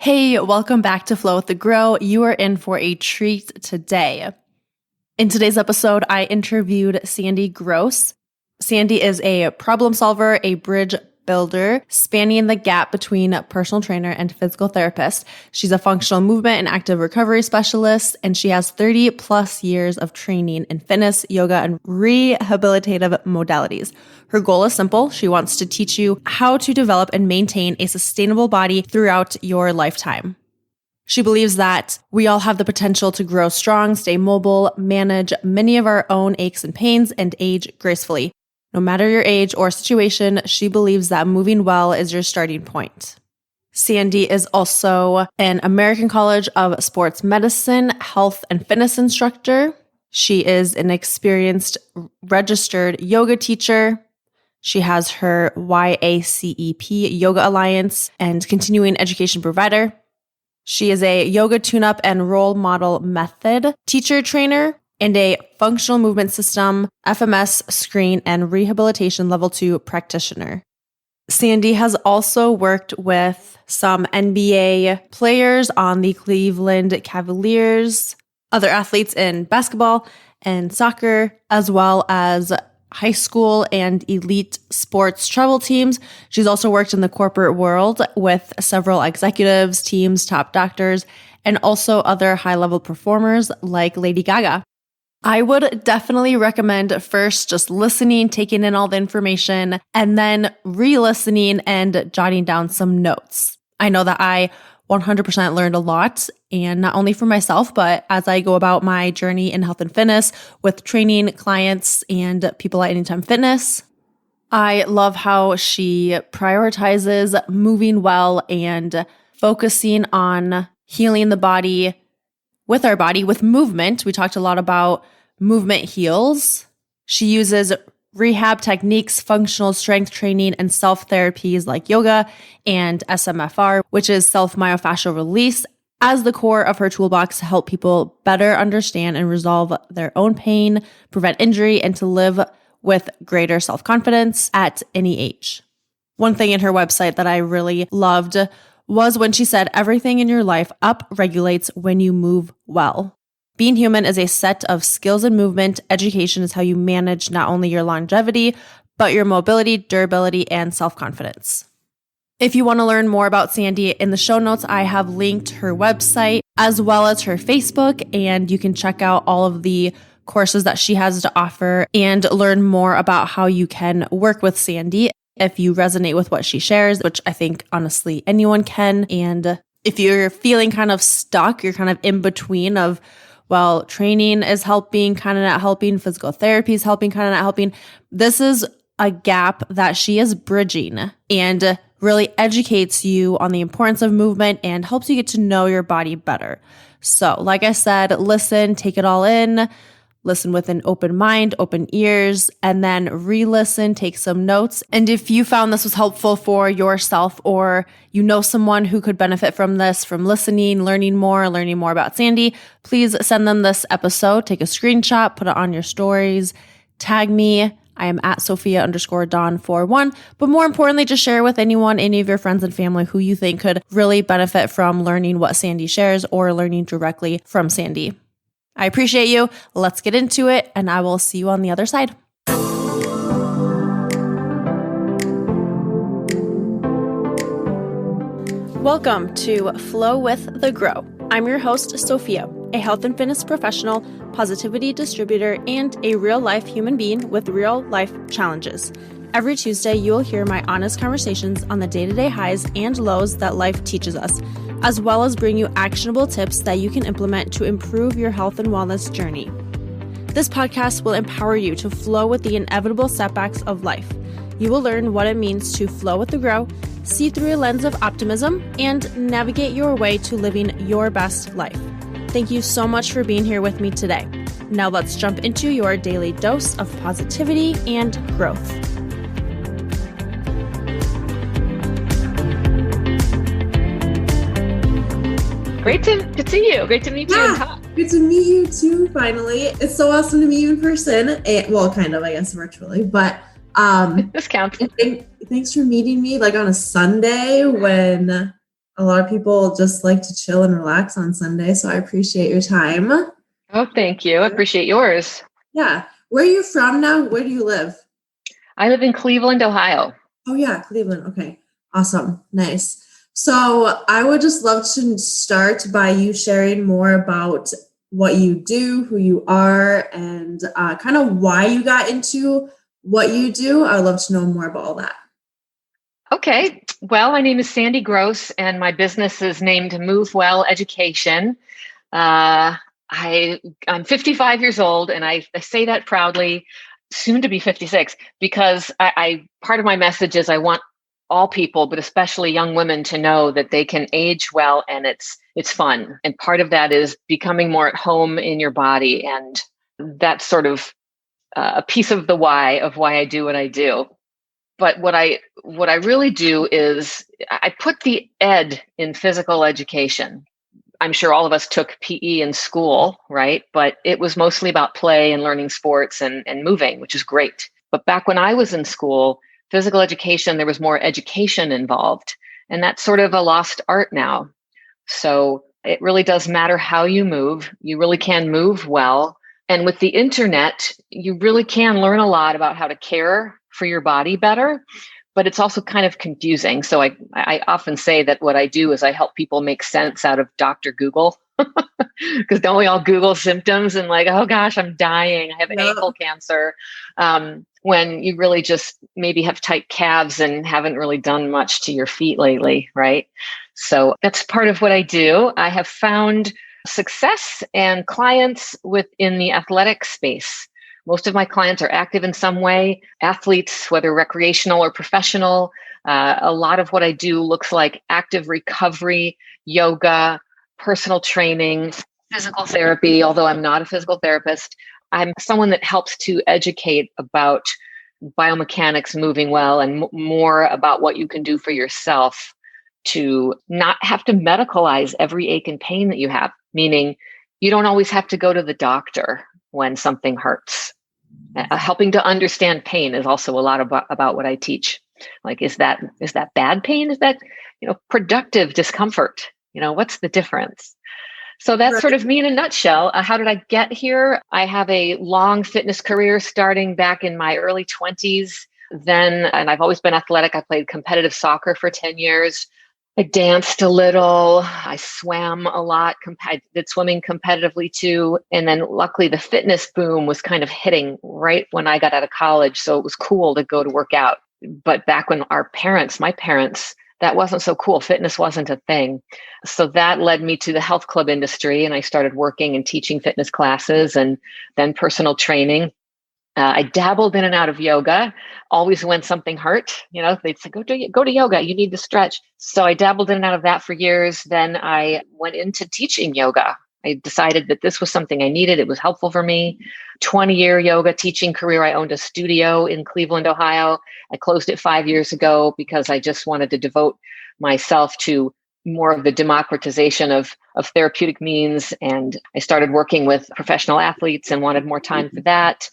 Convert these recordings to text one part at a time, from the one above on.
Hey, welcome back to Flow with the Grow. You are in for a treat today. In today's episode, I interviewed Sandy Gross. Sandy is a problem solver, a bridge builder, spanning the gap between personal trainer and physical therapist. She's a functional movement and active recovery specialist, and she has 30 plus years of training in fitness, yoga, and rehabilitative modalities. Her goal is simple. She wants to teach you how to develop and maintain a sustainable body throughout your lifetime. She believes that we all have the potential to grow strong, stay mobile, manage many of our own aches and pains, and age gracefully. No matter your age or situation, she believes that moving well is your starting point. Sandy is also an American College of Sports Medicine, health and fitness instructor. She is an experienced registered yoga teacher. She has her YACEP Yoga Alliance and continuing education provider. She is a yoga tune-up and role model method teacher trainer and a functional movement system, FMS screen, and rehabilitation level 2 practitioner. Sandy has also worked with some NBA players on the Cleveland Cavaliers, other athletes in basketball and soccer, as well as high school and elite sports travel teams. She's also worked in the corporate world with several executives, teams, top doctors, and also other high-level performers like Lady Gaga. I would definitely recommend first just listening, taking in all the information, and then re-listening and jotting down some notes. I know that I 100% learned a lot, and not only for myself, but as I go about my journey in health and fitness with training clients and people at Anytime Fitness. I love how she prioritizes moving well and focusing on healing the body with our body, with movement. We talked a lot about movement heals. She uses rehab techniques, functional strength training, and self-therapies like yoga and SMFR, which is self-myofascial release, as the core of her toolbox to help people better understand and resolve their own pain, prevent injury, and to live with greater self-confidence at any age. One thing in her website that I really loved was when she said, everything in your life up-regulates when you move well. Being human is a set of skills and movement. Education is how you manage not only your longevity, but your mobility, durability, and self-confidence. If you want to learn more about Sandy, in the show notes, I have linked her website as well as her Facebook, and you can check out all of the courses that she has to offer and learn more about how you can work with Sandy if you resonate with what she shares, which I think honestly anyone can. And if you're feeling kind of stuck, you're kind of in between of, well, training is helping, kind of not helping, physical therapy is helping, kind of not helping. This is a gap that she is bridging and really educates you on the importance of movement and helps you get to know your body better. So like I said, listen, take it all in. Listen with an open mind, open ears, and then re-listen, take some notes. And if you found this was helpful for yourself or you know someone who could benefit from this, from listening, learning more about Sandy, please send them this episode. Take a screenshot, put it on your stories, tag me. I am at Sophia_Dawn41. But more importantly, just share with anyone, any of your friends and family who you think could really benefit from learning what Sandy shares or learning directly from Sandy. I appreciate you. Let's get into it, and I will see you on the other side. Welcome to Flow with the Grow. I'm your host, Sophia, a health and fitness professional, positivity distributor, and a real-life human being with real-life challenges. Every Tuesday, you will hear my honest conversations on the day-to-day highs and lows that life teaches us, as well as bring you actionable tips that you can implement to improve your health and wellness journey. This podcast will empower you to flow with the inevitable setbacks of life. You will learn what it means to flow with the grow, see through a lens of optimism, and navigate your way to living your best life. Thank you so much for being here with me today. Now let's jump into your daily dose of positivity and growth. Great to see you. Great to meet you and talk. Good to meet you too, finally. It's so awesome to meet you in person. Well, kind of, I guess, virtually, but this counts. Thanks for meeting me like on a Sunday when a lot of people just like to chill and relax on Sunday. So I appreciate your time. Oh, thank you. I appreciate yours. Yeah. Where are you from now? Where do you live? I live in Cleveland, Ohio. Oh, yeah, Cleveland. Okay. Awesome. Nice. So I would just love to start by you sharing more about what you do, who you are, and kind of why you got into what you do. I would love to know more about all that. Okay. Well, my name is Sandy Gross, and my business is named Move Well Education. I'm 55 years old, and I say that proudly, soon to be 56, because I part of my message is I want all people, but especially young women, to know that they can age well and it's fun. And part of that is becoming more at home in your body, and that's sort of a piece of the why of why I do what I do. But what I really do is I put the ed in physical education. I'm sure all of us took PE in school, right? But it was mostly about play and learning sports and moving, which is great. But back when I was in school, physical education, there was more education involved. And that's sort of a lost art now. So it really does matter how you move. You really can move well. And with the internet, you really can learn a lot about how to care for your body better, but it's also kind of confusing. So I often say that what I do is I help people make sense out of Dr. Google, because don't we all Google symptoms and like, oh gosh, I'm dying, I have ankle cancer, when you really just maybe have tight calves and haven't really done much to your feet lately, right? So that's part of what I do. I have found success and clients within the athletic space. Most of my clients are active in some way, athletes, whether recreational or professional. A lot of what I do looks like active recovery, yoga, personal training, physical therapy, although I'm not a physical therapist. I'm someone that helps to educate about biomechanics, moving well, and more about what you can do for yourself to not have to medicalize every ache and pain that you have, meaning you don't always have to go to the doctor when something hurts. Helping to understand pain is also a lot about what I teach. Like, is that bad pain? Is that, productive discomfort? What's the difference? So that's sort of me in a nutshell. How did I get here? I have a long fitness career starting back in my early 20s. And I've always been athletic. I played competitive soccer for 10 years. I danced a little. I swam a lot. I did swimming competitively too. And then luckily the fitness boom was kind of hitting right when I got out of college. So it was cool to go to work out. But back when my parents, that wasn't so cool. Fitness wasn't a thing. So that led me to the health club industry. And I started working and teaching fitness classes and then personal training. I dabbled in and out of yoga, always when something hurt. They'd say, go to yoga, you need to stretch. So I dabbled in and out of that for years. Then I went into teaching yoga. I decided that this was something I needed. It was helpful for me. 20-year yoga teaching career. I owned a studio in Cleveland, Ohio. I closed it 5 years ago because I just wanted to devote myself to more of the democratization of therapeutic means. And I started working with professional athletes and wanted more time for that.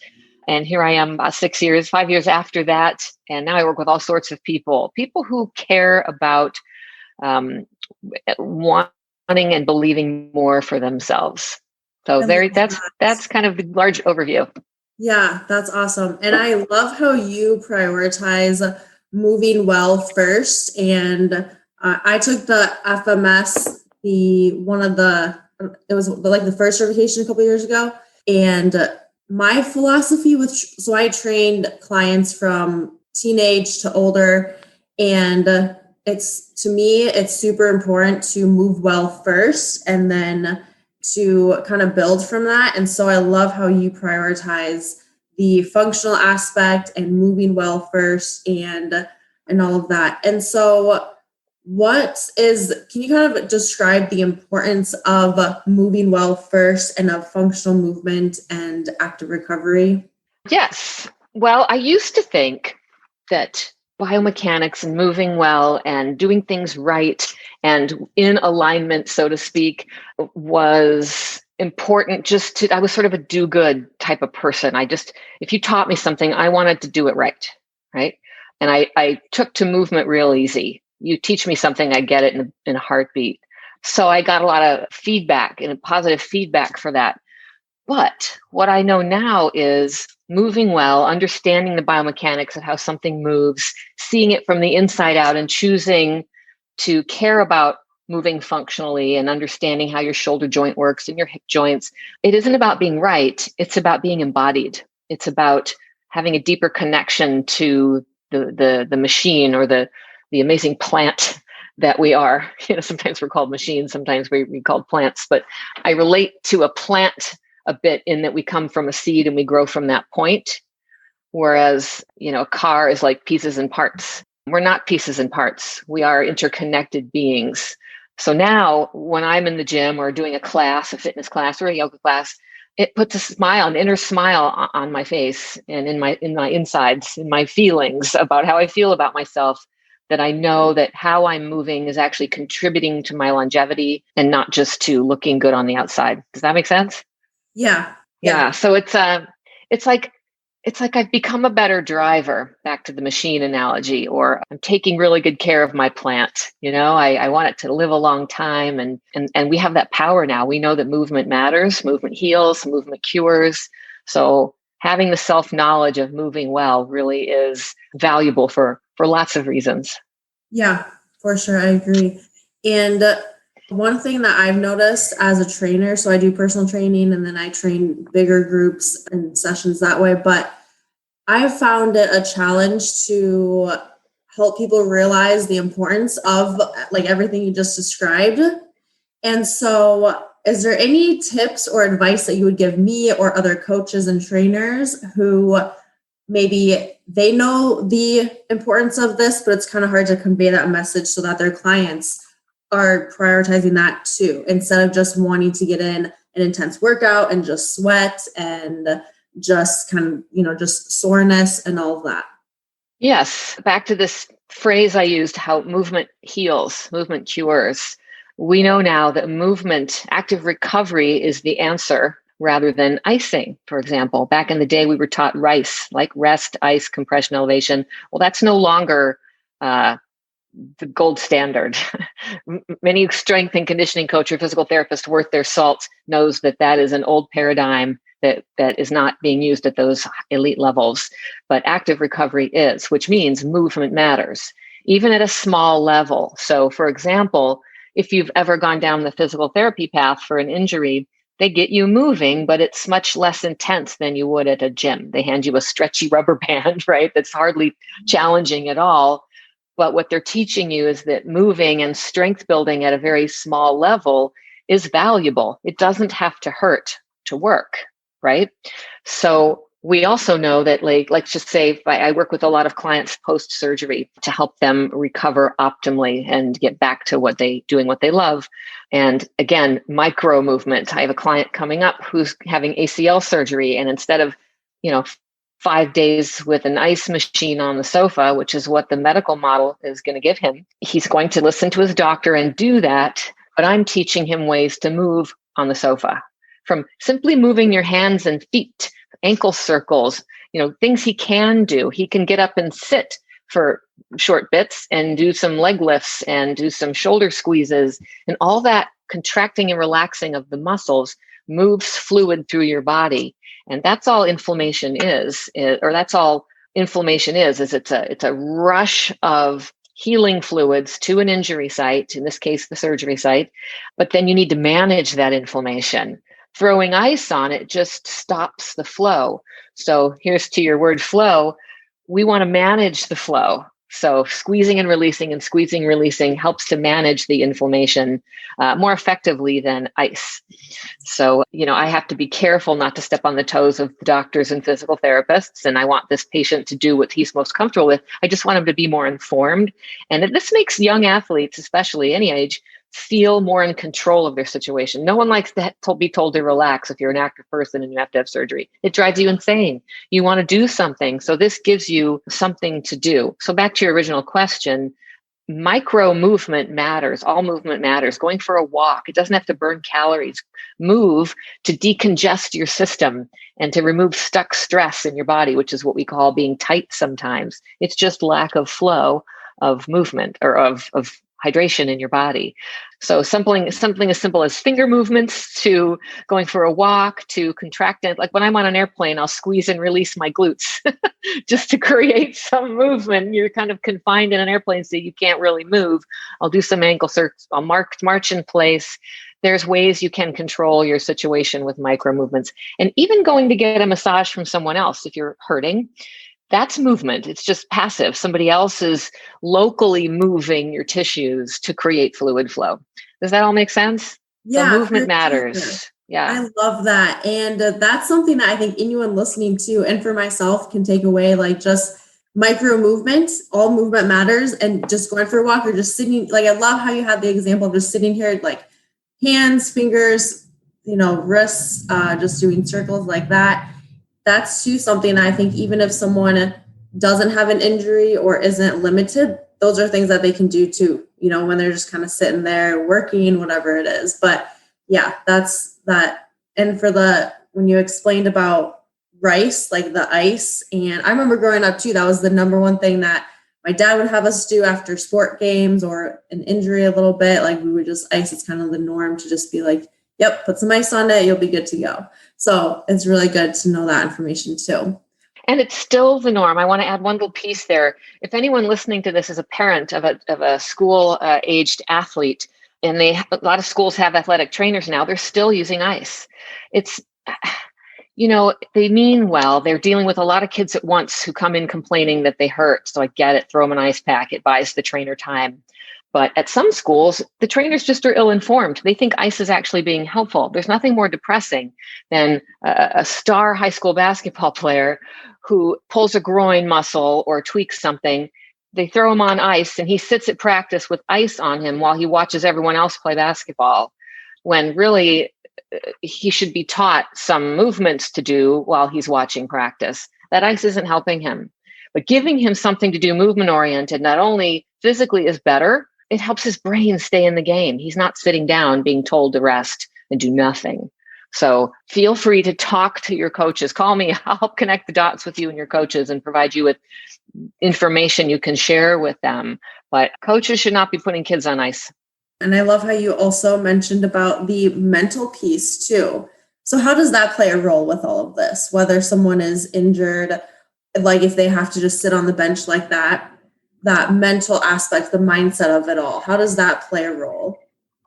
And here I am about 5 years after that. And now I work with all sorts of people who care about wanting and believing more for themselves. So that's kind of the large overview. Yeah, that's awesome. And I love how you prioritize moving well first. And I took the FMS, it was like the first certification a couple of years ago. And my philosophy so I trained clients from teenage to older, and to me, it's super important to move well first and then to kind of build from that. And so I love how you prioritize the functional aspect and moving well first and all of that. And so can you kind of describe the importance of moving well first and of functional movement and active recovery? Yes. Well, I used to think that biomechanics and moving well and doing things right and in alignment, so to speak, was important. I was sort of a do-good type of person. If you taught me something, I wanted to do it right. Right. And I took to movement real easy. you teach me something, I get it in a heartbeat. So I got a lot of feedback and positive feedback for that. But what I know now is moving well, understanding the biomechanics of how something moves, seeing it from the inside out and choosing to care about moving functionally and understanding how your shoulder joint works and your hip joints. It isn't about being right. It's about being embodied. It's about having a deeper connection to the machine or the amazing plant that we are. Sometimes we're called machines, sometimes we're called plants, but I relate to a plant a bit in that we come from a seed and we grow from that point. Whereas, a car is like pieces and parts. We're not pieces and parts. We are interconnected beings. So now when I'm in the gym or doing a class, a fitness class or a yoga class, it puts a smile, an inner smile on my face and in my insides, in my feelings about how I feel about myself, that I know that how I'm moving is actually contributing to my longevity and not just to looking good on the outside. Does that make sense? Yeah. Yeah. So it's like I've become a better driver, back to the machine analogy, or I'm taking really good care of my plant. I want it to live a long time. And we have that power now. We know that movement matters, movement heals, movement cures. So having the self-knowledge of moving well really is valuable for lots of reasons. Yeah, for sure. I agree. And one thing that I've noticed as a trainer, so I do personal training and then I train bigger groups and sessions that way, but I've found it a challenge to help people realize the importance of like everything you just described. And so is there any tips or advice that you would give me or other coaches and trainers who maybe they know the importance of this, but it's kind of hard to convey that message so that their clients are prioritizing that too, instead of just wanting to get in an intense workout and just sweat and just kind of, just soreness and all of that? Yes. Back to this phrase I used, how movement heals, movement cures. We know now that movement, active recovery is the answer rather than icing, for example. Back in the day, we were taught RICE, like rest, ice, compression, elevation. Well, that's no longer the gold standard. Many strength and conditioning coach or physical therapist worth their salt knows that is an old paradigm that is not being used at those elite levels. But active recovery is, which means movement matters, even at a small level. So for example, if you've ever gone down the physical therapy path for an injury, they get you moving, but it's much less intense than you would at a gym. They hand you a stretchy rubber band, right? That's hardly challenging at all. But what they're teaching you is that moving and strength building at a very small level is valuable. It doesn't have to hurt to work, right? So we also know that, let's just say I work with a lot of clients post-surgery to help them recover optimally and get back to doing what they love. And again, micro movement. I have a client coming up who's having ACL surgery, and instead of, 5 days with an ice machine on the sofa, which is what the medical model is going to give him, he's going to listen to his doctor and do that. But I'm teaching him ways to move on the sofa, from simply moving your hands and feet, ankle circles, things he can do. He can get up and sit for short bits and do some leg lifts and do some shoulder squeezes, and all that contracting and relaxing of the muscles moves fluid through your body. And that's all inflammation is it's a rush of healing fluids to an injury site, in this case, the surgery site. But then you need to manage that inflammation. Throwing ice on it just stops the flow. So here's to your word flow. We want to manage the flow. So squeezing and releasing helps to manage the inflammation more effectively than ice. So, I have to be careful not to step on the toes of the doctors and physical therapists. And I want this patient to do what he's most comfortable with. I just want him to be more informed. And this makes young athletes, especially any age, feel more in control of their situation. No one likes to be told to relax if you're an active person and you have to have surgery. It drives you insane. You want to do something. So this gives you something to do. So back to your original question, micro movement matters. All movement matters. Going for a walk, it doesn't have to burn calories. Move to decongest your system and to remove stuck stress in your body, which is what we call being tight sometimes. It's just lack of flow. of movement or of hydration in your body. So something as simple as finger movements to going for a walk to contracting. Like when I'm on an airplane, I'll squeeze and release my glutes just to create some movement. You're kind of confined in an airplane, so you can't really move. I'll do some ankle circles. I'll march in place. There's ways you can control your situation with micro movements. And even going to get a massage from someone else if you're hurting, that's movement. It's just passive. Somebody else is locally moving your tissues to create fluid flow. Does that all make sense? Yeah, so movement matters. Yeah. I love that. And that's something that I think anyone listening to, and for myself, can take away, like just micro movements. All movement matters. And just going for a walk or just sitting, like I love how you had the example of just sitting here, like hands, fingers, wrists, just doing circles like that. That's too something I think even if someone doesn't have an injury or isn't limited, those are things that they can do too, when they're just kind of sitting there working, whatever it is. But yeah, that's that. And when you explained about rice, like the ice, and I remember growing up too, that was the number one thing that my dad would have us do after sport games or an injury a little bit. Like we would just ice. It's kind of the norm to just be like, yep, put some ice on it, you'll be good to go. So it's really good to know that information too. And it's still the norm. I want to add one little piece there. If anyone listening to this is a parent of a school-aged athlete, and a lot of schools have athletic trainers now, they're still using ice. It's, they mean well. They're dealing with a lot of kids at once who come in complaining that they hurt. So I get it. Throw them an ice pack. It buys the trainer time. But at some schools, the trainers just are ill-informed. They think ice is actually being helpful. There's nothing more depressing than a star high school basketball player who pulls a groin muscle or tweaks something. They throw him on ice and he sits at practice with ice on him while he watches everyone else play basketball, when really he should be taught some movements to do while he's watching practice. That ice isn't helping him. But giving him something to do movement-oriented not only physically is better, it helps his brain stay in the game. He's not sitting down being told to rest and do nothing. So feel free to talk to your coaches. Call me. I'll help connect the dots with you and your coaches and provide you with information you can share with them. But coaches should not be putting kids on ice. And I love how you also mentioned about the mental piece too. So how does that play a role with all of this? Whether someone is injured, like if they have to just sit on the bench like that mental aspect, the mindset of it all, how does that play a role?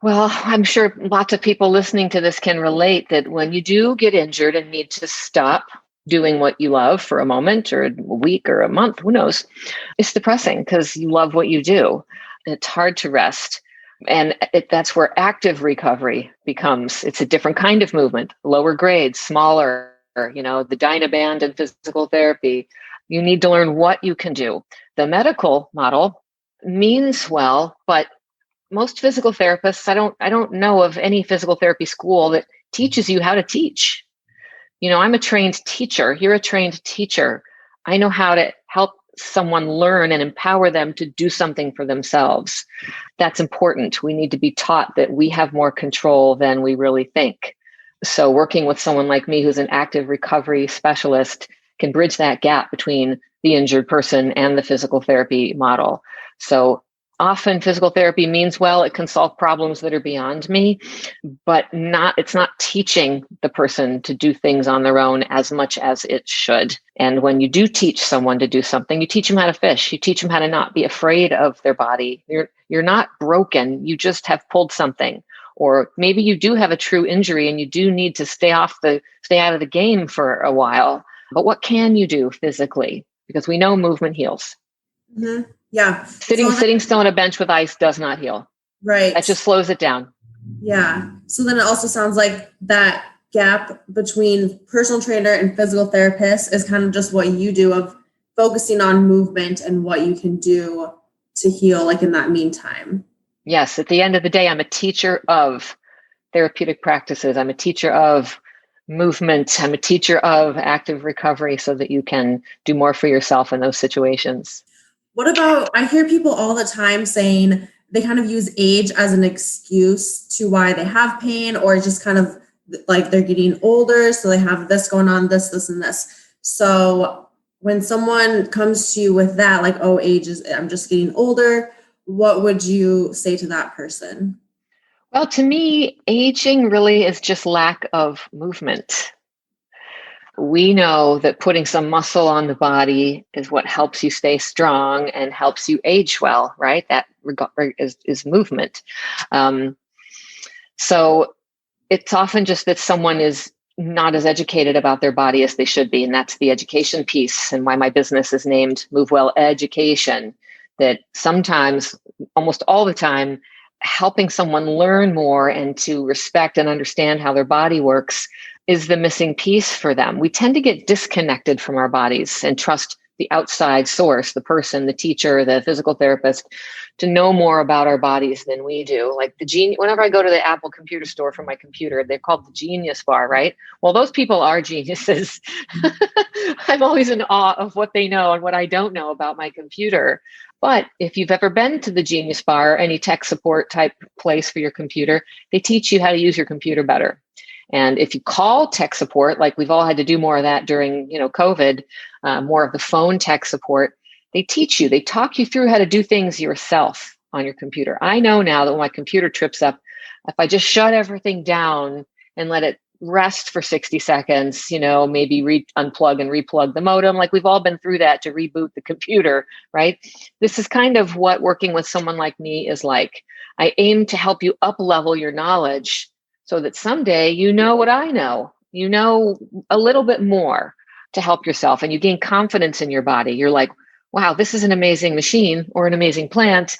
Well, I'm sure lots of people listening to this can relate that when you do get injured and need to stop doing what you love for a moment or a week or a month, who knows, it's depressing because you love what you do. It's hard to rest. And that's where active recovery becomes, it's a different kind of movement, lower grades, smaller, the Dynaband in physical therapy. You need to learn what you can do. The medical model means well, but most physical therapists, I don't know of any physical therapy school that teaches you how to teach. I'm a trained teacher. You're a trained teacher. I know how to help someone learn and empower them to do something for themselves. That's important. We need to be taught that we have more control than we really think. So working with someone like me, who's an active recovery specialist, can bridge that gap between the injured person and the physical therapy model. So often physical therapy means well, it can solve problems that are beyond me, but it's not teaching the person to do things on their own as much as it should. And when you do teach someone to do something, you teach them how to fish, you teach them how to not be afraid of their body. You're not broken, you just have pulled something. Or maybe you do have a true injury and you do need to stay out of the game for a while. But what can you do physically? Because we know movement heals. Mm-hmm. Yeah. Sitting still on a bench with ice does not heal. Right. That just slows it down. Yeah. So then it also sounds like that gap between personal trainer and physical therapist is kind of just what you do of focusing on movement and what you can do to heal, like in that meantime. Yes. At the end of the day, I'm a teacher of therapeutic practices. I'm a teacher of movement. I'm a teacher of active recovery so that you can do more for yourself in those situations. What about, I hear people all the time saying they kind of use age as an excuse to why they have pain, or just kind of like they're getting older, so they have this going on, this, and this. So when someone comes to you with that, like, oh, I'm just getting older, what would you say to that person? Well, to me, aging really is just lack of movement. We know that putting some muscle on the body is what helps you stay strong and helps you age well, right? That is movement. Um, so it's often just that someone is not as educated about their body as they should be. And that's the education piece, and why my business is named Move Well Education. That sometimes, almost all the time, helping someone learn more and to respect and understand how their body works is the missing piece for them. We tend to get disconnected from our bodies and trust the outside source, the person, the teacher, the physical therapist, to know more about our bodies than we do. Like whenever I go to the Apple computer store for my computer, they're called the Genius Bar, right? Well, those people are geniuses. I'm always in awe of what they know and what I don't know about my computer. But if you've ever been to the Genius Bar or any tech support type place for your computer, they teach you how to use your computer better. And if you call tech support, like we've all had to do more of that during, COVID, more of the phone tech support, they teach you, they talk you through how to do things yourself on your computer. I know now that when my computer trips up, if I just shut everything down and let it rest for 60 seconds, maybe unplug and replug the modem, like we've all been through that to reboot the computer, right? This is kind of what working with someone like me is like. I aim to help you up level your knowledge so that someday you know what I know, a little bit more to help yourself, and you gain confidence in your body. You're like, wow, this is an amazing machine or an amazing plant,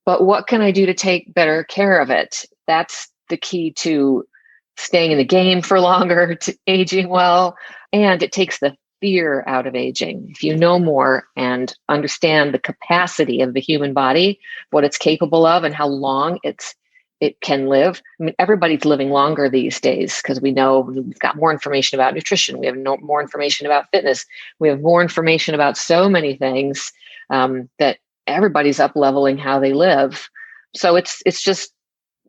but what can I do to take better care of it? That's the key to staying in the game for longer, to aging well, and it takes the fear out of aging. If you know more and understand the capacity of the human body, what it's capable of and how long it can live. I mean, everybody's living longer these days because we know we've got more information about nutrition. We have more information about fitness. We have more information about so many things that everybody's up leveling how they live. So it's just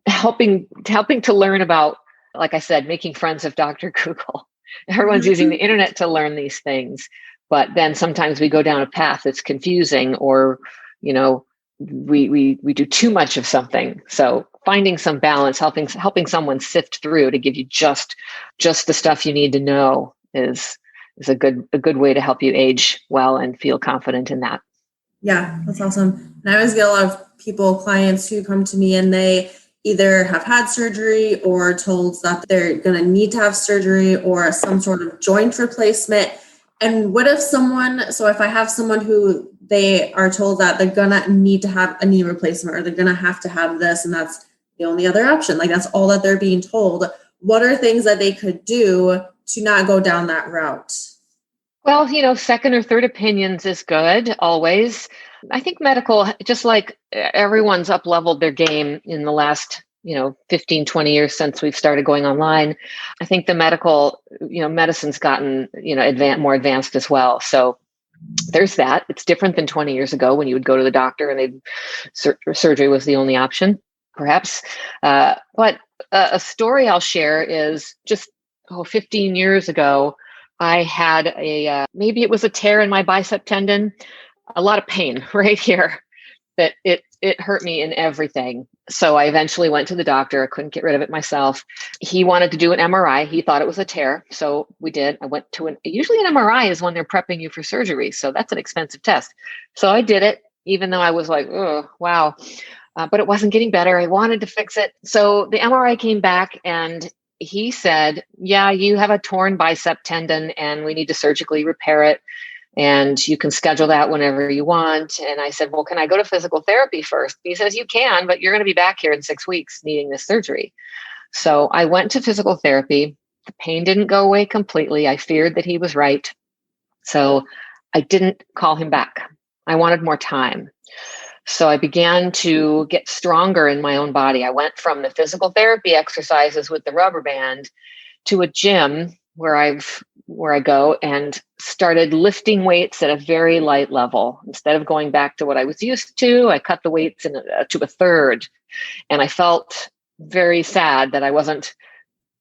helping to learn about, like I said, making friends of Dr. Google. Everyone's using the internet to learn these things, but then sometimes we go down a path that's confusing, or we do too much of something. So finding some balance, helping someone sift through to give you just the stuff you need to know is a good way to help you age well and feel confident in that. Yeah, that's awesome. And I always get a lot of clients who come to me and they either have had surgery or told that they're going to need to have surgery or some sort of joint replacement. And what if if I have someone who they are told that they're going to need to have a knee replacement or they're going to have this, and that's the only other option, like that's all that they're being told, what are things that they could do to not go down that route? Well, second or third opinions is good always. I think medical, just like everyone's up leveled their game in the last 15, 20 years since we've started going online. I think the medical, medicine's gotten, more advanced as well. So there's that. It's different than 20 years ago when you would go to the doctor and surgery was the only option, perhaps. But a story I'll share is just 15 years ago, I had maybe it was a tear in my bicep tendon, a lot of pain right here, that it hurt me in everything. So I eventually went to the doctor. I couldn't get rid of it myself. He wanted to do an MRI. He thought it was a tear. So we did. I went to usually an MRI is when they're prepping you for surgery. So that's an expensive test. So I did it, even though I was like, oh, wow. But it wasn't getting better. I wanted to fix it. So the MRI came back and he said, yeah, you have a torn bicep tendon and we need to surgically repair it. And you can schedule that whenever you want. And I said, well, can I go to physical therapy first? He says, you can, but you're going to be back here in 6 weeks needing this surgery. So I went to physical therapy. The pain didn't go away completely. I feared that he was right. So I didn't call him back. I wanted more time. So I began to get stronger in my own body. I went from the physical therapy exercises with the rubber band to a gym where I go and started lifting weights at a very light level. Instead of going back to what I was used to, I cut the weights to a third. And I felt very sad that I wasn't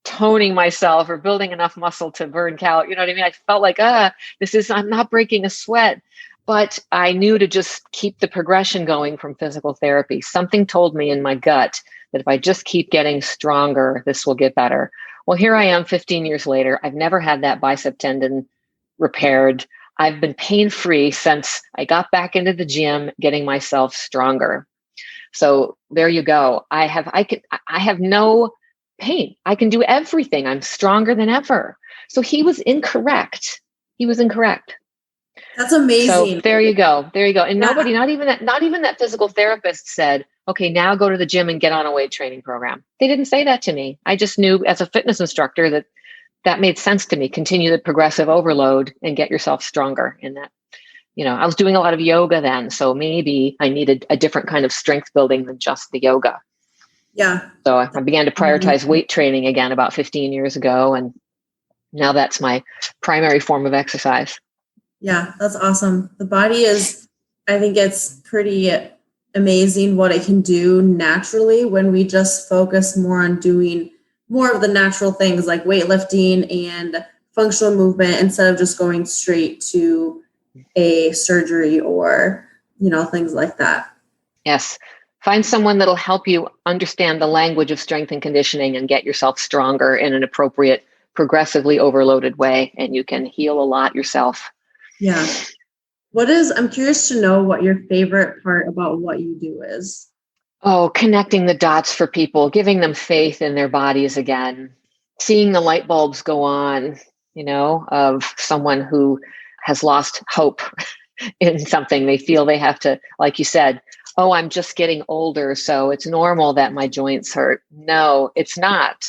toning myself or building enough muscle to burn calories. You know what I mean? I felt like, I'm not breaking a sweat. But I knew to just keep the progression going from physical therapy. Something told me in my gut that if I just keep getting stronger, this will get better. Well, here I am 15 years later. I've never had that bicep tendon repaired. I've been pain-free since I got back into the gym, getting myself stronger. So there you go. I have no pain. I can do everything. I'm stronger than ever. So he was incorrect. That's amazing. So there you go. And Yeah. nobody, not even that physical therapist said, okay, now go to the gym and get on a weight training program. They didn't say that to me. I just knew as a fitness instructor that made sense to me. Continue the progressive overload and get yourself stronger in that. I was doing a lot of yoga then, so maybe I needed a different kind of strength building than just the yoga. Yeah. So I began to prioritize weight training again about 15 years ago. And now that's my primary form of exercise. Yeah, that's awesome. The body I think it's pretty amazing what it can do naturally when we just focus more on doing more of the natural things like weightlifting and functional movement instead of just going straight to a surgery or, things like that. Yes. Find someone that'll help you understand the language of strength and conditioning and get yourself stronger in an appropriate, progressively overloaded way, and you can heal a lot yourself. Yeah. I'm curious to know what your favorite part about what you do is. Oh, connecting the dots for people, giving them faith in their bodies again, seeing the light bulbs go on, of someone who has lost hope in something. They feel they have to, like you said, oh, I'm just getting older, so it's normal that my joints hurt. No, it's not.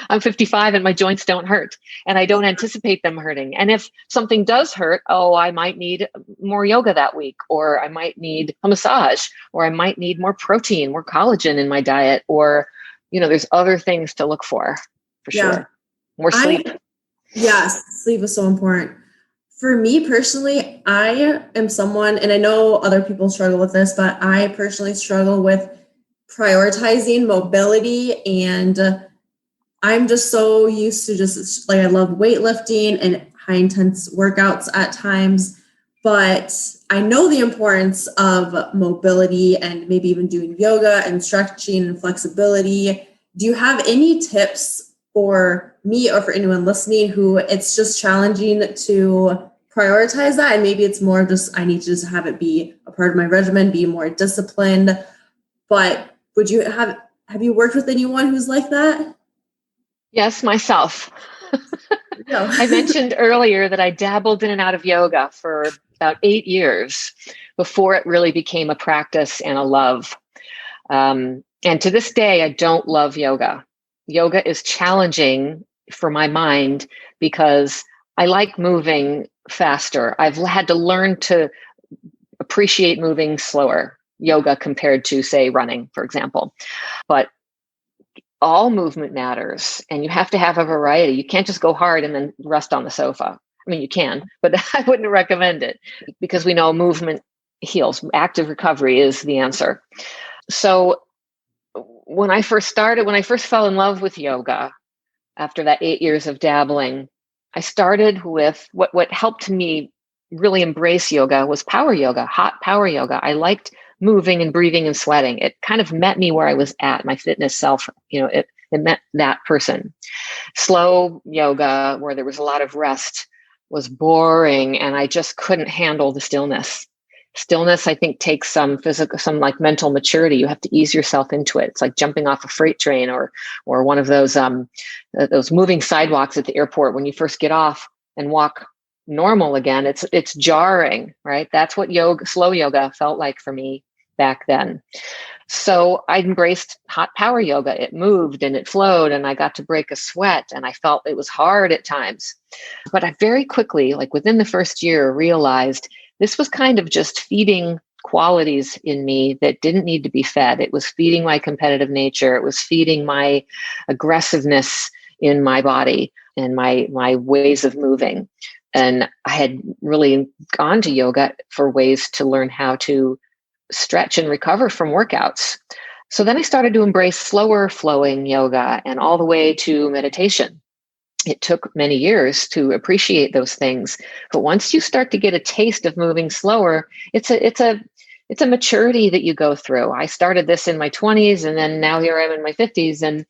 I'm 55 and my joints don't hurt, and I don't anticipate them hurting. And if something does hurt, I might need more yoga that week, or I might need a massage, or I might need more protein, more collagen in my diet, or, there's other things to look for sure. More sleep. Yes, sleep is so important. For me personally, I am someone, and I know other people struggle with this, but I personally struggle with prioritizing mobility, and I'm just so used to just like, I love weightlifting and high intense workouts at times, but I know the importance of mobility and maybe even doing yoga and stretching and flexibility. Do you have any tips for me or for anyone listening who it's just challenging to prioritize that? And maybe it's more just, I need to just have it be a part of my regimen, be more disciplined. But have you worked with anyone who's like that? Yes, myself. No. I mentioned earlier that I dabbled in and out of yoga for about 8 years before it really became a practice and a love. And to this day, I don't love yoga. Yoga is challenging for my mind because I like moving faster. I've had to learn to appreciate moving slower, yoga compared to, say, running, for example. But all movement matters, and you have to have a variety. You can't just go hard and then rest on the sofa. I mean, you can, but I wouldn't recommend it because we know movement heals. Active recovery is the answer. So when I first fell in love with yoga, after that 8 years of dabbling, I started with what helped me really embrace yoga was power yoga, hot power yoga. I liked moving and breathing and sweating. It kind of met me where I was at, my fitness self, it met that person. Slow yoga, where there was a lot of rest, was boring, and I just couldn't handle the stillness. Stillness, I think, takes some like mental maturity. You have to ease yourself into it. It's like jumping off a freight train or one of those moving sidewalks at the airport. When you first get off and walk normal again, it's jarring, right? That's what slow yoga felt like for me back then. So I embraced hot power yoga. It moved and it flowed, and I got to break a sweat, and I felt it was hard at times. But I very quickly, like within the first year, realized this was kind of just feeding qualities in me that didn't need to be fed. It was feeding my competitive nature. It was feeding my aggressiveness in my body and my ways of moving. And I had really gone to yoga for ways to learn how to stretch and recover from workouts. So then I started to embrace slower flowing yoga and all the way to meditation. It took many years to appreciate those things. But once you start to get a taste of moving slower, it's a maturity that you go through. I started this in my 20s, and then now here I am in my 50s, and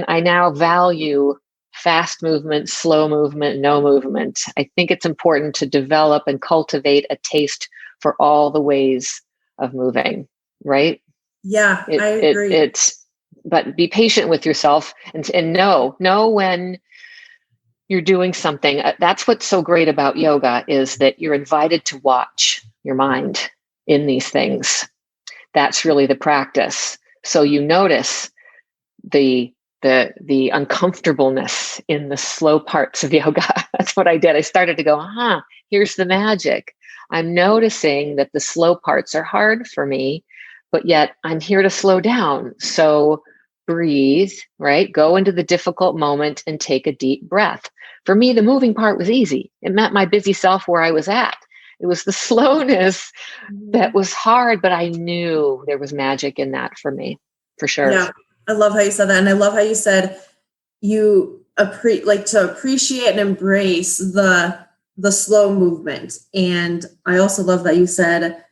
I now value fast movement, slow movement, no movement. I think it's important to develop and cultivate a taste for all the ways of moving, right? Yeah, I agree. But be patient with yourself and know when you're doing something. That's what's so great about yoga, is that you're invited to watch your mind in these things. That's really the practice. So you notice the uncomfortableness in the slow parts of yoga. That's what I did. I started to go, here's the magic. I'm noticing that the slow parts are hard for me, but yet I'm here to slow down. So breathe, right? Go into the difficult moment and take a deep breath. For me, the moving part was easy. It met my busy self where I was at. It was the slowness that was hard, but I knew there was magic in that for me, for sure. Yeah, I love how you said that. And I love how you said you to appreciate and embrace the slow movement. And I also love that you said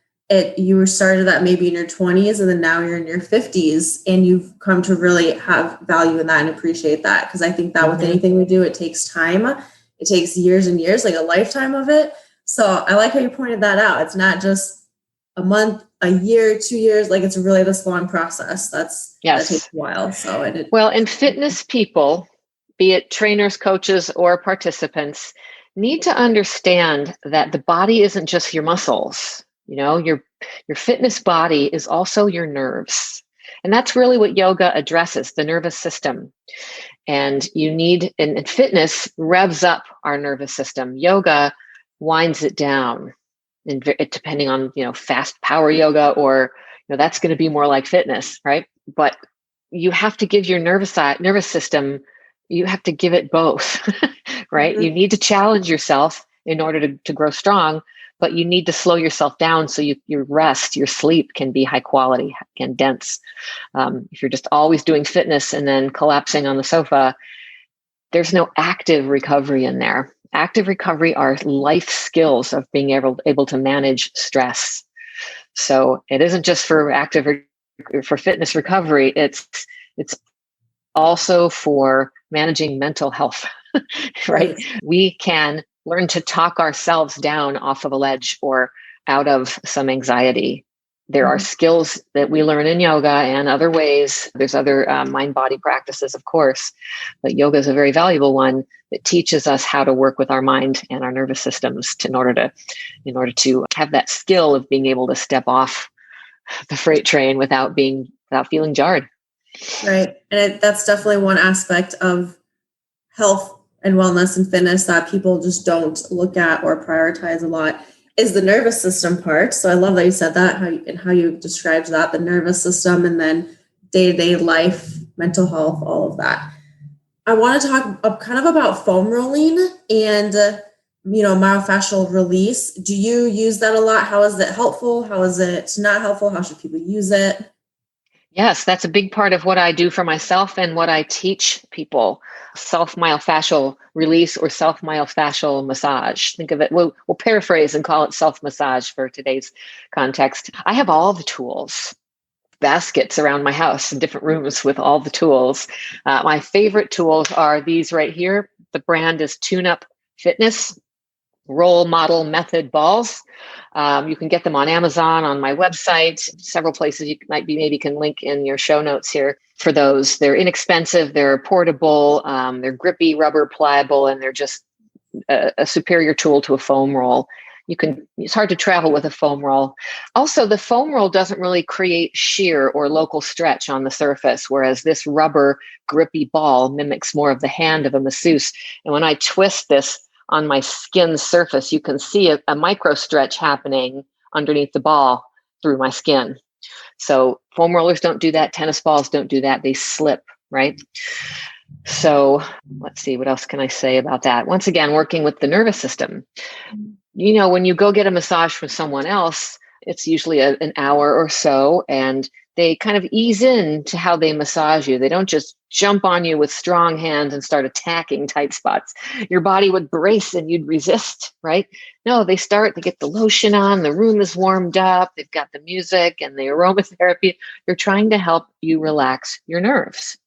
you started that maybe in your 20s, and then now you're in your 50s, and you've come to really have value in that and appreciate that. Because I think that with anything we do, it takes time. It takes years and years, like a lifetime of it. So I like how you pointed that out. It's not just a month, a year, 2 years. Like, it's really this long process. That takes a while. So and fitness people, be it trainers, coaches, or participants, need to understand that the body isn't just your muscles. Your fitness body is also your nerves. And that's really what yoga addresses, the nervous system. And and fitness revs up our nervous system. Yoga winds it down. And depending on, fast power yoga, or, that's going to be more like fitness, right? But you have to give your nervous system, you have to give it both, right? You need to challenge yourself in order to grow strong, but you need to slow yourself down so your rest, your sleep can be high quality and dense. If you're just always doing fitness and then collapsing on the sofa, there's no active recovery in there. Active recovery are life skills of being able to manage stress. So it isn't just for for fitness recovery. It's also for managing mental health, right? We can learn to talk ourselves down off of a ledge or out of some anxiety. There are skills that we learn in yoga and other ways. There's other mind-body practices, of course, but yoga is a very valuable one that teaches us how to work with our mind and our nervous systems in order to have that skill of being able to step off the freight train without feeling jarred. Right. And that's definitely one aspect of health and wellness and fitness that people just don't look at or prioritize a lot, is the nervous system part. So I love that you said that, how you described that, the nervous system, and then day-to-day life, mental health, all of that. I want to talk kind of about foam rolling and, myofascial release. Do you use that a lot? How is it helpful? How is it not helpful? How should people use it? Yes, that's a big part of what I do for myself and what I teach people. Self-myofascial release or self-myofascial massage. Think of it, we'll paraphrase and call it self-massage for today's context. I have all the tools, baskets around my house in different rooms with all the tools. My favorite tools are these right here. The brand is Tune Up Fitness Role Model Method balls. You can get them on Amazon, on my website, several places. You maybe can link in your show notes here for those. They're inexpensive, they're portable, they're grippy, rubber, pliable, and they're just a superior tool to a foam roll. It's hard to travel with a foam roll. Also, the foam roll doesn't really create shear or local stretch on the surface, whereas this rubber grippy ball mimics more of the hand of a masseuse. And when I twist this on my skin surface, you can see a micro stretch happening underneath the ball through my skin. So foam rollers don't do that. Tennis balls don't do that. They slip, right? So let's see, what else can I say about that? Once again, working with the nervous system. When you go get a massage from someone else, it's usually an hour or so, and they kind of ease into how they massage you. They don't just jump on you with strong hands and start attacking tight spots. Your body would brace and you'd resist, right? No, they get the lotion on, the room is warmed up, they've got the music and the aromatherapy. They're trying to help you relax your nerves.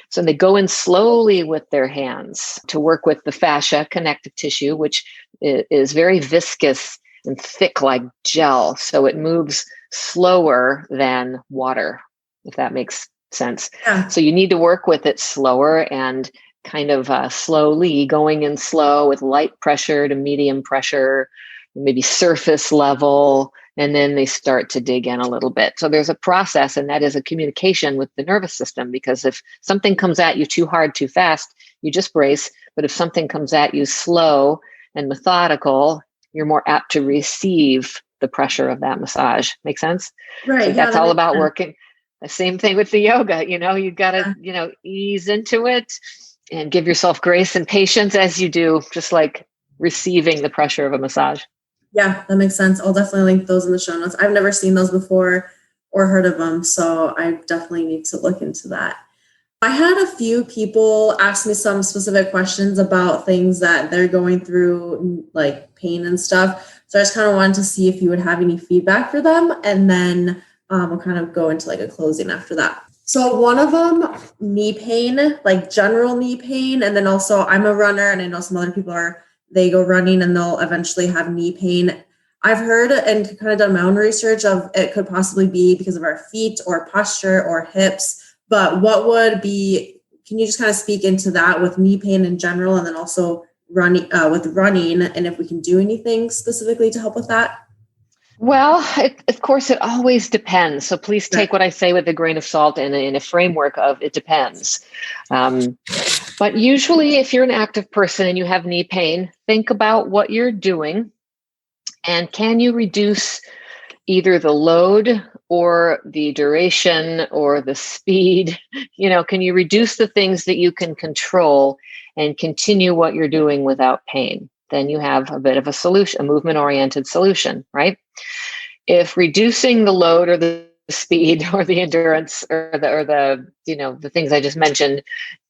So they go in slowly with their hands to work with the fascia, connective tissue, which is very viscous and thick like gel. So it moves slower than water, if that makes sense. Yeah. So you need to work with it slower and kind of slowly, going in slow with light pressure to medium pressure, maybe surface level, and then they start to dig in a little bit. So there's a process, and that is a communication with the nervous system, because if something comes at you too hard, too fast, you just brace. But if something comes at you slow and methodical, you're more apt to receive the pressure of that massage. Make sense? Right. So Yeah, that's that all makes about sense. working. The same thing with the yoga, you got to, ease into it and give yourself grace and patience as you do, just like receiving the pressure of a massage. Yeah, that makes sense. I'll definitely link those in the show notes. I've never seen those before or heard of them, so I definitely need to look into that. I had a few people ask me some specific questions about things that they're going through, like pain and stuff. So I just kind of wanted to see if you would have any feedback for them, and then we'll kind of go into like a closing after that. So one of them, knee pain, like general knee pain. And then also I'm a runner, and I know some other people they go running and they'll eventually have knee pain. I've heard and kind of done my own research of it could possibly be because of our feet or posture or hips. But can you just kind of speak into that with knee pain in general, and then also running, and if we can do anything specifically to help with that? Well, of course, it always depends. So please take what I say with a grain of salt and in a framework of it depends. But usually if you're an active person and you have knee pain, think about what you're doing and can you reduce either the load or the duration or the speed? Can you reduce the things that you can control and continue what you're doing without pain? Then you have a bit of a solution, a movement-oriented solution, right? If reducing the load or the speed or the endurance or the things I just mentioned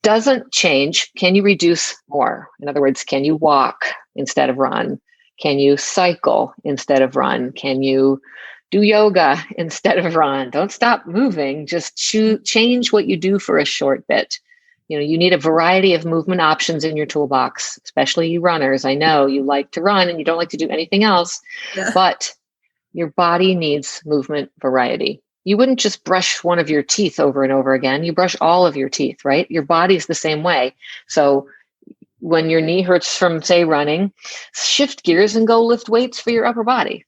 doesn't change, can you reduce more? In other words, can you walk instead of run? Can you cycle instead of run? Can you do yoga instead of run? Don't stop moving. Just change what you do for a short bit. You need a variety of movement options in your toolbox, especially you runners. I know you like to run and you don't like to do anything else, but your body needs movement variety. You wouldn't just brush one of your teeth over and over again. You brush all of your teeth, right? Your body's the same way. So when your knee hurts from, say, running, shift gears and go lift weights for your upper body.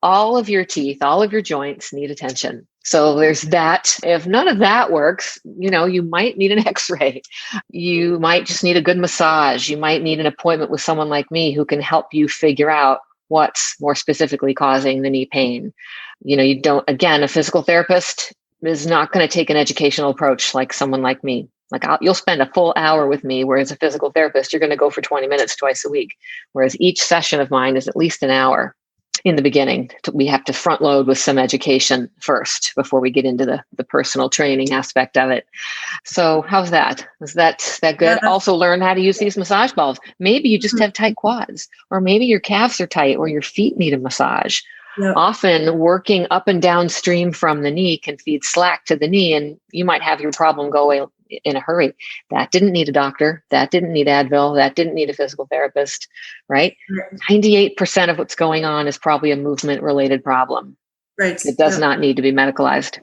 All of your teeth, all of your joints need attention. So there's that. If none of that works, you might need an x-ray. You might just need a good massage. You might need an appointment with someone like me who can help you figure out what's more specifically causing the knee pain. A physical therapist is not going to take an educational approach like someone like me. You'll spend a full hour with me, whereas a physical therapist, you're going to go for 20 minutes twice a week. Whereas each session of mine is at least an hour. In the beginning, we have to front load with some education first before we get into the personal training aspect of it. So how's that? Is that good? Also learn how to use these massage balls. Maybe you just have tight quads, or maybe your calves are tight, or your feet need a massage. Yep. Often working up and downstream from the knee can feed slack to the knee, and you might have your problem go away in a hurry. That didn't need a doctor. That didn't need Advil. That didn't need a physical therapist, right? 98% of what's going on is probably a movement-related problem. Right. It does not need to be medicalized.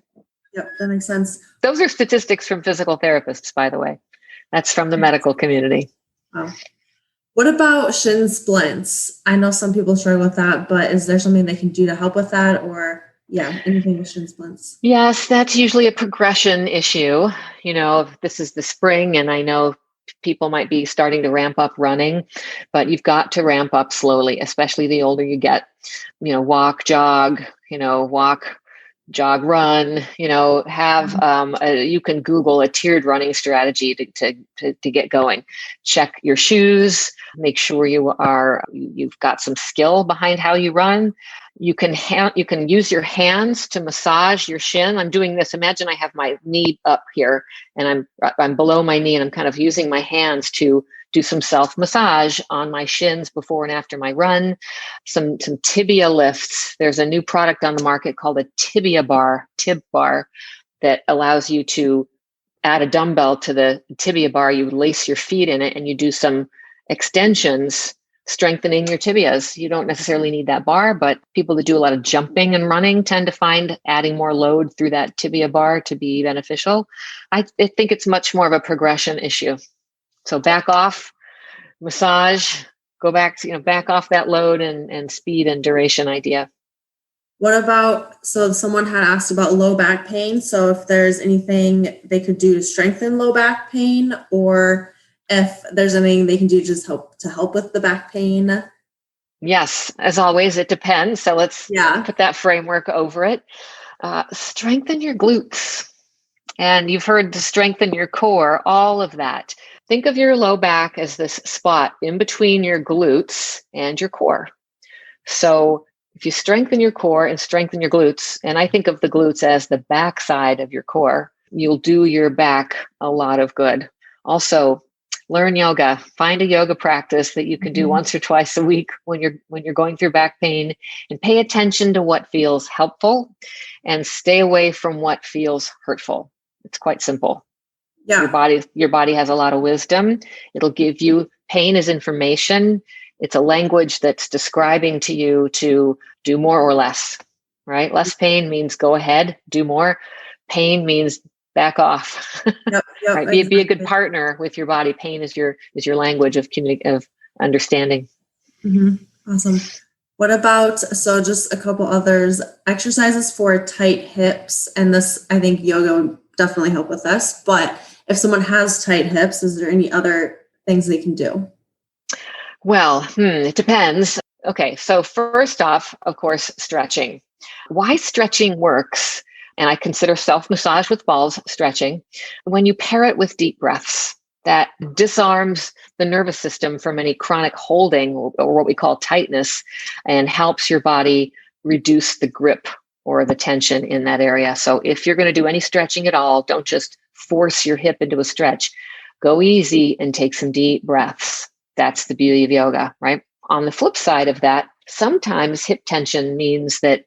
Yep, that makes sense. Those are statistics from physical therapists, by the way. That's from the medical community. Wow. What about shin splints? I know some people struggle with that, but is there something they can do to help with that, or anything with shin splints? Yes, that's usually a progression issue. This is the spring, and I know people might be starting to ramp up running, but you've got to ramp up slowly, especially the older you get. Walk, jog, walk, jog, run, you can Google a tiered running strategy to get going. Check your shoes, make sure you've got some skill behind how you run. You can use your hands to massage your shin. I'm doing this. Imagine I have my knee up here and I'm below my knee, and I'm kind of using my hands to do some self massage on my shins before and after my run. Some tibia lifts. There's a new product on the market called a tib bar, that allows you to add a dumbbell to the tibia bar. You lace your feet in it and you do some extensions, strengthening your tibias. You don't necessarily need that bar, but people that do a lot of jumping and running tend to find adding more load through that tibia bar to be beneficial. I think it's much more of a progression issue. So back off, massage, go back to, back off that load and speed and duration idea. What about, so someone had asked about low back pain. So if there's anything they could do to strengthen low back pain, or if there's anything they can do just to help with the back pain? Yes, as always, it depends. So let's put that framework over it. Strengthen your glutes. And you've heard to strengthen your core, all of that. Think of your low back as this spot in between your glutes and your core. So if you strengthen your core and strengthen your glutes, and I think of the glutes as the backside of your core, you'll do your back a lot of good. Also, learn yoga. Find a yoga practice that you can do once or twice a week when you're going through back pain, and pay attention to what feels helpful and stay away from what feels hurtful. It's quite simple. Yeah. Your body has a lot of wisdom. It'll give you pain as information. It's a language that's describing to you to do more or less, right? Less pain means go ahead, do more. Pain means back off. Yep, right? Exactly. Be a good partner with your body. Pain is your language of understanding. Mm-hmm. Awesome. What about, so just a couple others, exercises for tight hips, and this, I think yoga would definitely help with this, but if someone has tight hips, is there any other things they can do? Well, it depends. Okay, so first off, of course, stretching. Why stretching works, and I consider self-massage with balls stretching, when you pair it with deep breaths, that disarms the nervous system from any chronic holding or what we call tightness, and helps your body reduce the grip or the tension in that area. So if you're going to do any stretching at all, don't just force your hip into a stretch. Go easy and take some deep breaths. That's the beauty of yoga, right? On the flip side of that, sometimes hip tension means that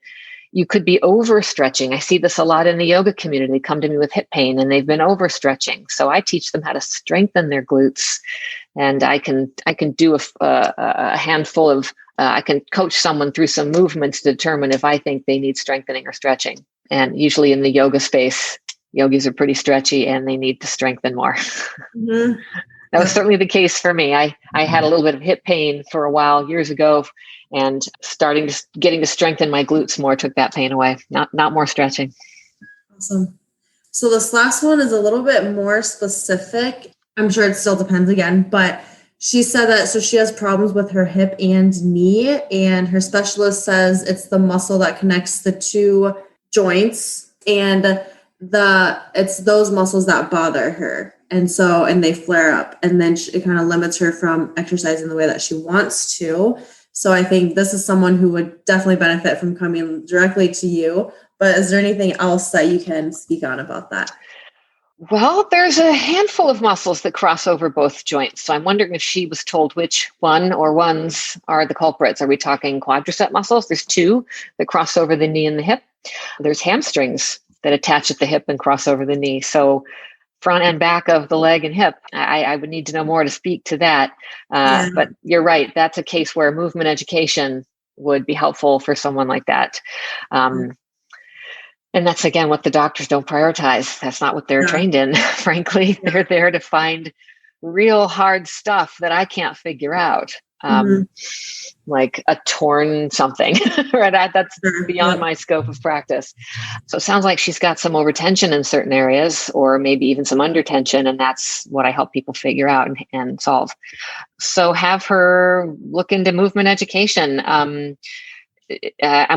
you could be overstretching. I see this a lot in the yoga community. They come to me with hip pain and they've been overstretching. So I teach them how to strengthen their glutes, and I can do a handful of. I can coach someone through some movements to determine if I think they need strengthening or stretching. And usually in the yoga space, yogis are pretty stretchy and they need to strengthen more. Mm-hmm. That was certainly the case for me. I had a little bit of hip pain for a while years ago, and getting to strengthen my glutes more took that pain away. Not more stretching. Awesome. So this last one is a little bit more specific. I'm sure it still depends again, but she said that, so she has problems with her hip and knee, and her specialist says it's the muscle that connects the two joints, and it's those muscles that bother her. And they flare up, and then it kind of limits her from exercising the way that she wants to. So I think this is someone who would definitely benefit from coming directly to you. But is there anything else that you can speak on about that? Well, there's a handful of muscles that cross over both joints. So I'm wondering if she was told which one or ones are the culprits. Are we talking quadricep muscles? There's two that cross over the knee and the hip. There's hamstrings that attach at the hip and cross over the knee. So front and back of the leg and hip. I would need to know more to speak to that. But you're right. That's a case where movement education would be helpful for someone like that. And that's, again, what the doctors don't prioritize. That's not what they're trained in, frankly. They're there to find real hard stuff that I can't figure out. Like a torn something, right? That's beyond my scope of practice. So it sounds like she's got some overtension in certain areas, or maybe even some undertension, and that's what I help people figure out and solve. So have her look into movement education. I'm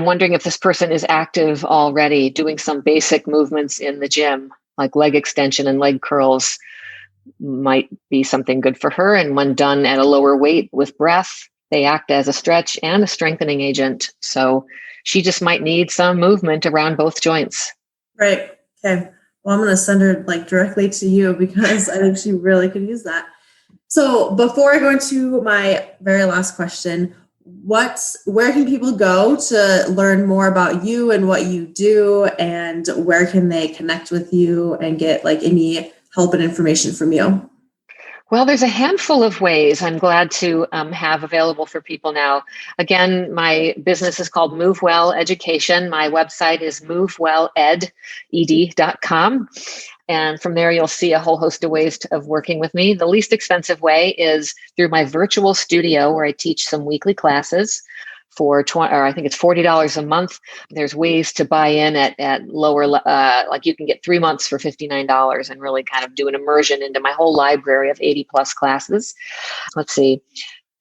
wondering if this person is active already, doing some basic movements in the gym, like leg extension and leg curls might be something good for her. And when done at a lower weight with breath, They act as a stretch and a strengthening agent. So she just might need some movement around both joints. Right. Okay. Well, I'm going to send her like directly to you because I think she really could use that. So before I go into my very last question, where can people go to learn more about you and what you do, and where can they connect with you and get like any help and information from you? Well, there's a handful of ways I'm glad to have available for people now. Again, my business is called Move Well Education. My website is movewelled.com. And from there, you'll see a whole host of ways of working with me. The least expensive way is through my virtual studio, where I teach some weekly classes for I think it's $40 a month. There's ways to buy in at lower, like you can get 3 months for $59 and really kind of do an immersion into my whole library of 80 plus classes. Let's see.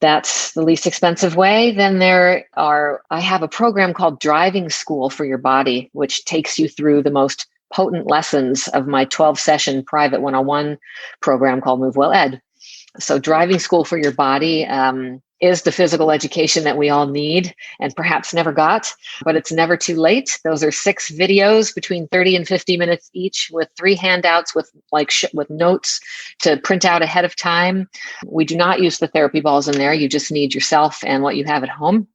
That's the least expensive way. Then I have a program called Driving School for Your Body, which takes you through the most potent lessons of my 12-session private one-on-one program called Move Well Ed. So Driving School for Your Body is the physical education that we all need and perhaps never got, but it's never too late. Those are 6 videos between 30 and 50 minutes each, with 3 handouts with with notes to print out ahead of time. We do not use the therapy balls in there. You just need yourself and what you have at home.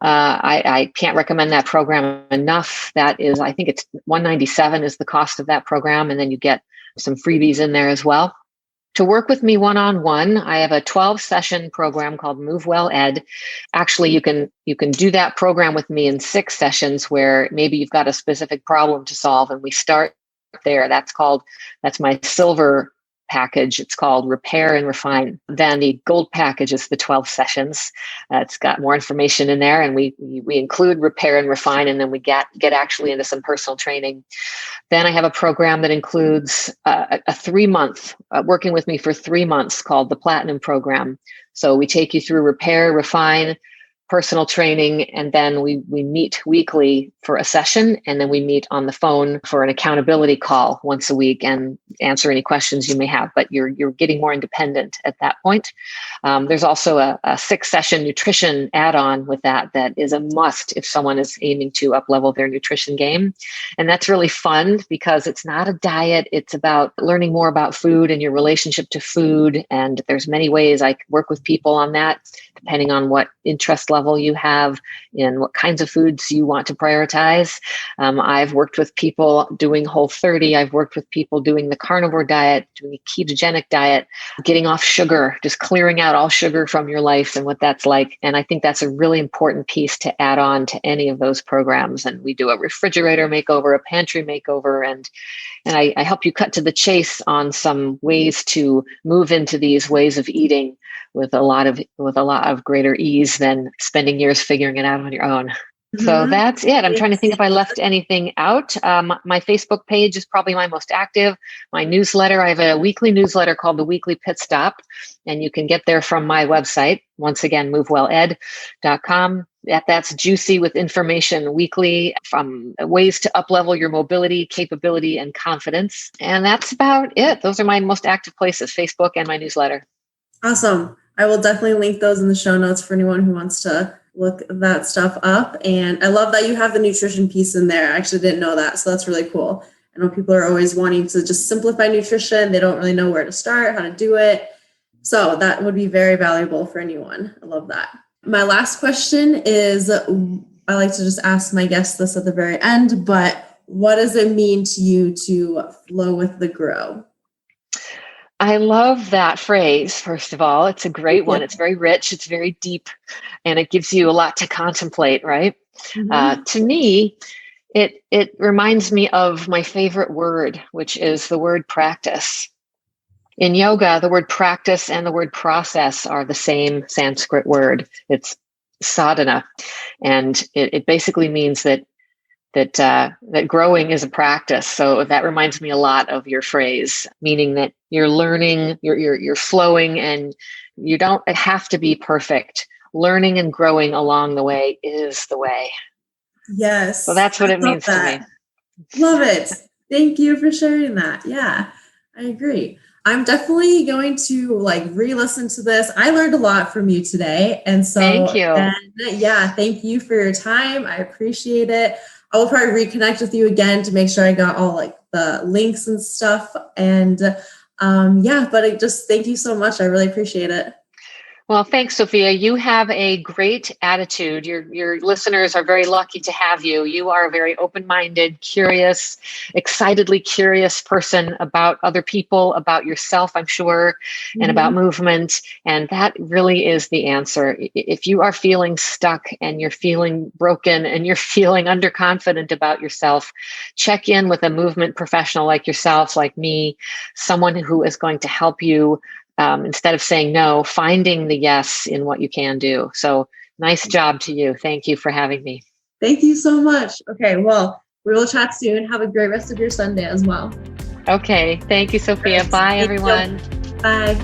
I can't recommend that program enough. That is, I think it's $197 is the cost of that program. And then you get some freebies in there as well. To work with me one-on-one, I have a 12-session program called Move Well Ed. Actually, you can do that program with me in 6 sessions, where maybe you've got a specific problem to solve, and we start there. That's my silver package. It's called Repair and Refine. Then the gold package is the 12 sessions. It's got more information in there, and we include Repair and Refine, and then we get actually into some personal training. Then I have a program that includes a 3-month, working with me for 3 months, called the Platinum Program. So we take you through Repair, Refine, personal training, and then we meet weekly for a session, and then we meet on the phone for an accountability call once a week and answer any questions you may have. But you're getting more independent at that point. There's also a 6-session nutrition add-on with that is a must if someone is aiming to up-level their nutrition game. And that's really fun because it's not a diet. It's about learning more about food and your relationship to food. And there's many ways I work with people on that, depending on what interest level you have and what kinds of foods you want to prioritize. I've worked with people doing Whole30. I've worked with people doing the carnivore diet, doing a ketogenic diet, getting off sugar, just clearing out all sugar from your life and what that's like. And I think that's a really important piece to add on to any of those programs. And we do a refrigerator makeover, a pantry makeover, and I help you cut to the chase on some ways to move into these ways of eating with a lot of greater ease than spending years figuring it out on your own. Mm-hmm. So that's it. I'm trying to think if I left anything out. My Facebook page is probably my most active. My newsletter, I have a weekly newsletter called The Weekly Pit Stop, and you can get there from my website. Once again, movewelled.com. That's juicy with information weekly from ways to up-level your mobility, capability, and confidence. And that's about it. Those are my most active places, Facebook and my newsletter. Awesome. I will definitely link those in the show notes for anyone who wants to look that stuff up. And I love that you have the nutrition piece in there. I actually didn't know that. So that's really cool. I know people are always wanting to just simplify nutrition. They don't really know where to start, how to do it. So that would be very valuable for anyone. I love that. My last question is, I like to just ask my guests this at the very end, but what does it mean to you to flow with the grow? I love that phrase, first of all. It's a great one. It's very rich. It's very deep, and it gives you a lot to contemplate, right? Mm-hmm. To me, it reminds me of my favorite word, which is the word practice. In yoga, the word practice and the word process are the same Sanskrit word. It's sadhana. And it basically means that growing is a practice. So that reminds me a lot of your phrase, meaning that you're learning, you're flowing, and you don't have to be perfect. Learning and growing along the way is the way. Yes. So that's what it means to me. Love it. Thank you for sharing that. Yeah, I agree. I'm definitely going to re-listen to this. I learned a lot from you today. And so thank you. Thank you for your time. I appreciate it. I will probably reconnect with you again to make sure I got all the links and stuff. And thank you so much. I really appreciate it. Well, thanks, Sophia. You have a great attitude. Your listeners are very lucky to have you. You are a very open-minded, curious, excitedly curious person about other people, about yourself, I'm sure, and about movement. And that really is the answer. If you are feeling stuck and you're feeling broken and you're feeling underconfident about yourself, check in with a movement professional like yourself, like me, someone who is going to help you. Instead of saying no, finding the yes in what you can do. So nice job to you. Thank you for having me. Thank you so much. Okay, well, we will chat soon. Have a great rest of your Sunday as well. Okay. Thank you, Sophia. Thanks. Bye, everyone. Bye.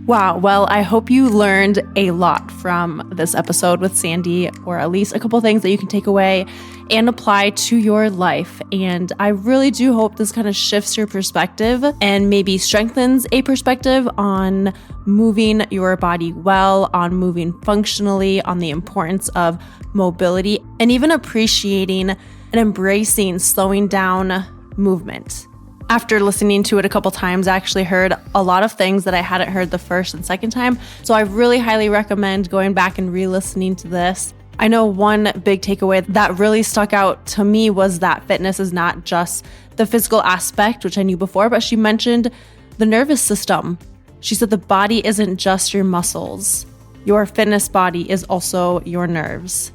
Wow. Well, I hope you learned a lot from this episode with Sandy, or at least a couple things that you can take away and apply to your life. And I really do hope this kind of shifts your perspective and maybe strengthens a perspective on moving your body well, on moving functionally, on the importance of mobility, and even appreciating and embracing slowing down movement. After listening to it a couple times, I actually heard a lot of things that I hadn't heard the first and second time. So I really highly recommend going back and re-listening to this. I know one big takeaway that really stuck out to me was that fitness is not just the physical aspect, which I knew before, but she mentioned the nervous system. She said the body isn't just your muscles. Your fitness body is also your nerves.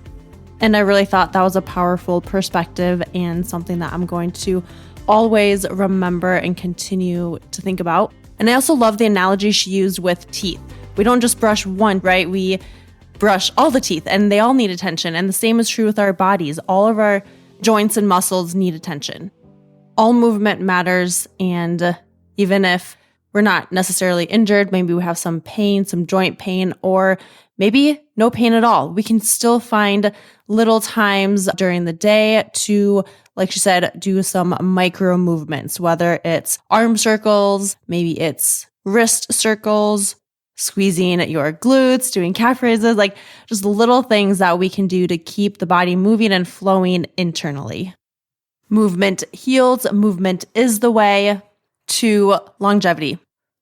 And I really thought that was a powerful perspective and something that I'm going to always remember and continue to think about. And I also love the analogy she used with teeth. We don't just brush one, right? We brush all the teeth and they all need attention. And the same is true with our bodies. All of our joints and muscles need attention. All movement matters. And even if we're not necessarily injured, maybe we have some pain, some joint pain, or maybe no pain at all, we can still find little times during the day to, like she said, do some micro movements, whether it's arm circles, maybe it's wrist circles, squeezing at your glutes, doing calf raises, just little things that we can do to keep the body moving and flowing internally. Movement heals. Movement is the way to longevity.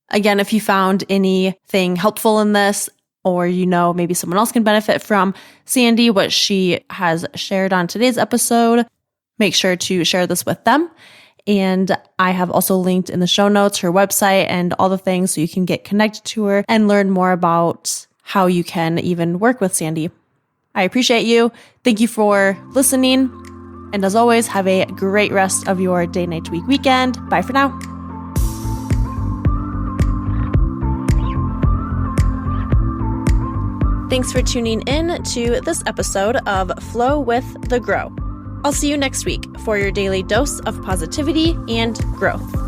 Again, if you found anything helpful in this, or maybe someone else can benefit from Sandy, what she has shared on today's episode, make sure to share this with them. And I have also linked in the show notes her website and all the things so you can get connected to her and learn more about how you can even work with Sandy. I appreciate you. Thank you for listening. And as always, have a great rest of your day, night, week, weekend. Bye for now. Thanks for tuning in to this episode of Flow with the Grow. I'll see you next week for your daily dose of positivity and growth.